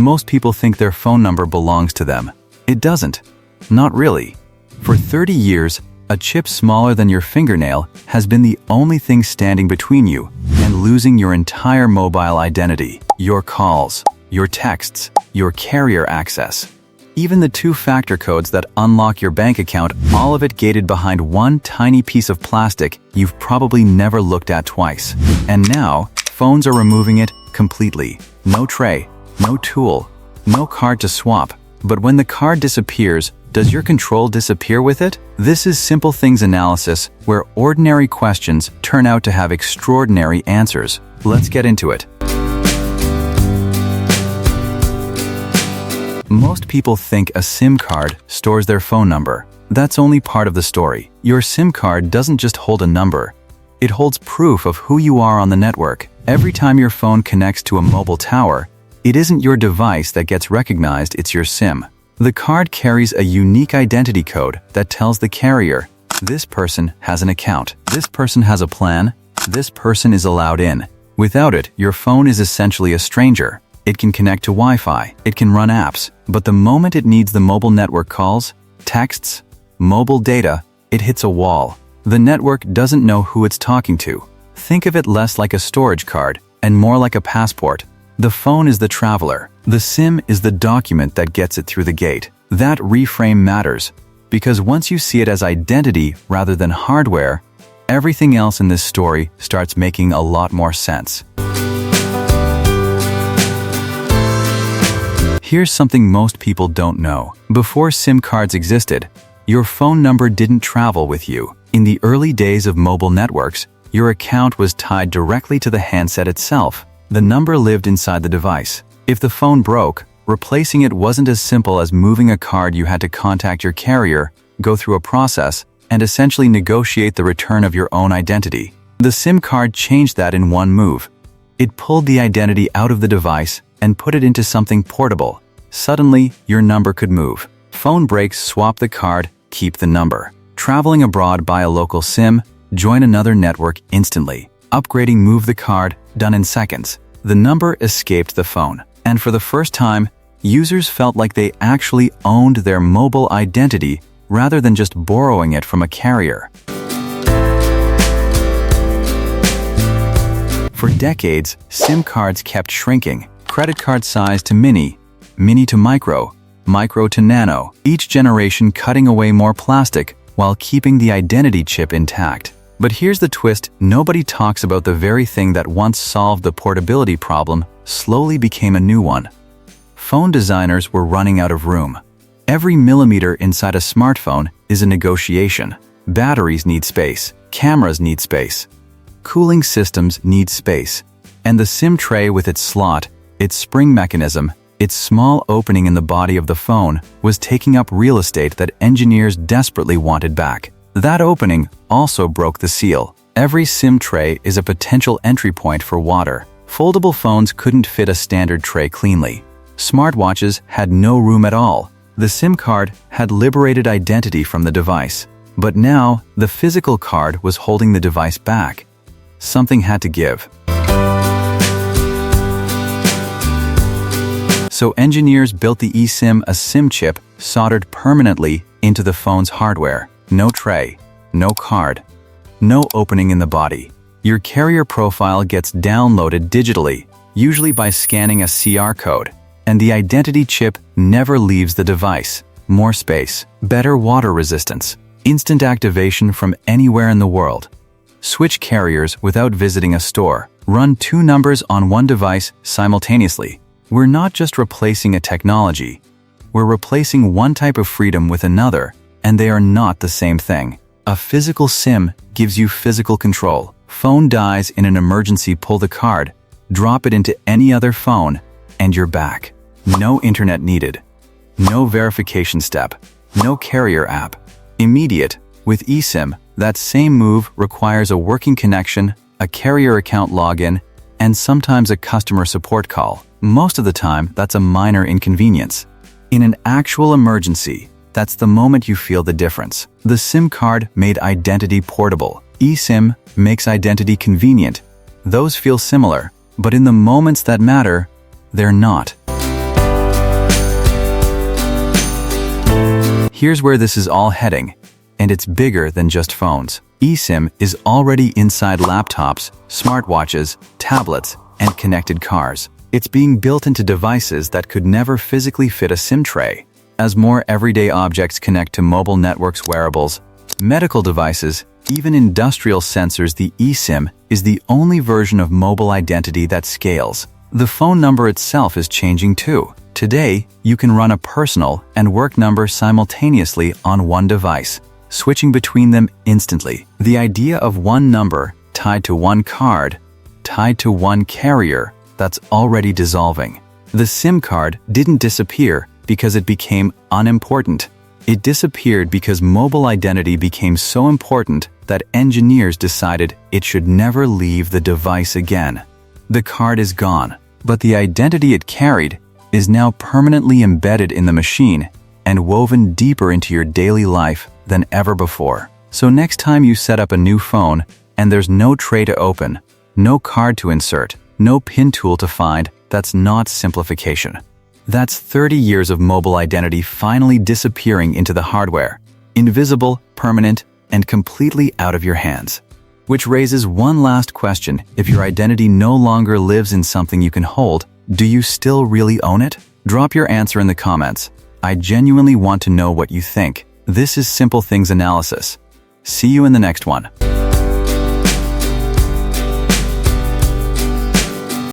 Most people think their phone number belongs to them. It doesn't. Not really. For 30 years, a chip smaller than your fingernail has been the only thing standing between you and losing your entire mobile identity. Your calls, your texts, your carrier access. Even the two-factor codes that unlock your bank account, all of it gated behind one tiny piece of plastic you've probably never looked at twice. And now, phones are removing it completely. No tray, no tool, no card to swap. But when the card disappears, does your control disappear with it? This is Simple Things analysis, where ordinary questions turn out to have extraordinary answers. Let's get into it. Most people think a SIM card stores their phone number. That's only part of the story. Your SIM card doesn't just hold a number. It holds proof of who you are on the network. Every time your phone connects to a mobile tower, it isn't your device that gets recognized, it's your SIM. The card carries a unique identity code that tells the carrier, this person has an account, this person has a plan, this person is allowed in. Without it, your phone is essentially a stranger. It can connect to Wi-Fi, it can run apps, but the moment it needs the mobile network calls, texts, mobile data, it hits a wall. The network doesn't know who it's talking to. Think of it less like a storage card and more like a passport. The phone is the traveler. The SIM is the document that gets it through the gate. That reframe matters, because once you see it as identity rather than hardware, everything else in this story starts making a lot more sense. Here's something most people don't know. Before SIM cards existed, your phone number didn't travel with you. In the early days of mobile networks, your account was tied directly to the handset itself. The number lived inside the device. If the phone broke, replacing it wasn't as simple as moving a card. You had to contact your carrier, go through a process, and essentially negotiate the return of your own identity. The SIM card changed that in one move. It pulled the identity out of the device and put it into something portable. Suddenly, your number could move. Phone breaks, swap the card, keep the number. Traveling abroad, buy a local SIM, join another network instantly. Upgrading, move the card, done in seconds. The number escaped the phone. And for the first time, users felt like they actually owned their mobile identity rather than just borrowing it from a carrier. For decades, SIM cards kept shrinking. Credit card size to mini, mini to micro, micro to nano, each generation cutting away more plastic while keeping the identity chip intact. But here's the twist: nobody talks about the very thing that once solved the portability problem slowly became a new one. Phone designers were running out of room. Every millimeter inside a smartphone is a negotiation. Batteries need space, cameras need space, cooling systems need space, and the SIM tray with its slot, its spring mechanism, its small opening in the body of the phone was taking up real estate that engineers desperately wanted back. That opening also broke the seal. Every SIM tray is a potential entry point for water. Foldable phones couldn't fit a standard tray cleanly. Smartwatches had no room at all. The SIM card had liberated identity from the device. But now, the physical card was holding the device back. Something had to give. So engineers built the eSIM, a SIM chip soldered permanently into the phone's hardware. No tray, no card, no opening in the body. Your carrier profile gets downloaded digitally, usually by scanning a QR code, and the identity chip never leaves the device. More space, better water resistance, instant activation from anywhere in the world. Switch carriers without visiting a store. Run two numbers on one device simultaneously. We're not just replacing a technology. We're replacing one type of freedom with another, and they are not the same thing. A physical SIM gives you physical control. Phone dies in an emergency, pull the card, drop it into any other phone, and you're back. No internet needed. No verification step. No carrier app. Immediate. With eSIM, that same move requires a working connection, a carrier account login, and sometimes a customer support call. Most of the time, that's a minor inconvenience. In an actual emergency, that's the moment you feel the difference. The SIM card made identity portable. eSIM makes identity convenient. Those feel similar, but in the moments that matter, they're not. Here's where this is all heading, and it's bigger than just phones. eSIM is already inside laptops, smartwatches, tablets, and connected cars. It's being built into devices that could never physically fit a SIM tray. As more everyday objects connect to mobile networks, wearables, medical devices, even industrial sensors, the eSIM is the only version of mobile identity that scales. The phone number itself is changing too. Today, you can run a personal and work number simultaneously on one device, switching between them instantly. The idea of one number tied to one card, tied to one carrier, that's already dissolving. The SIM card didn't disappear because it became unimportant. It disappeared because mobile identity became so important that engineers decided it should never leave the device again. The card is gone, but the identity it carried is now permanently embedded in the machine and woven deeper into your daily life than ever before. So next time you set up a new phone and there's no tray to open, no card to insert, no PIN tool to find, that's not simplification. That's 30 years of mobile identity finally disappearing into the hardware, invisible, permanent, and completely out of your hands. Which raises one last question: if your identity no longer lives in something you can hold, do you still really own it? Drop your answer in the comments. I genuinely want to know what you think. This is Simple Things Analysis. See you in the next one.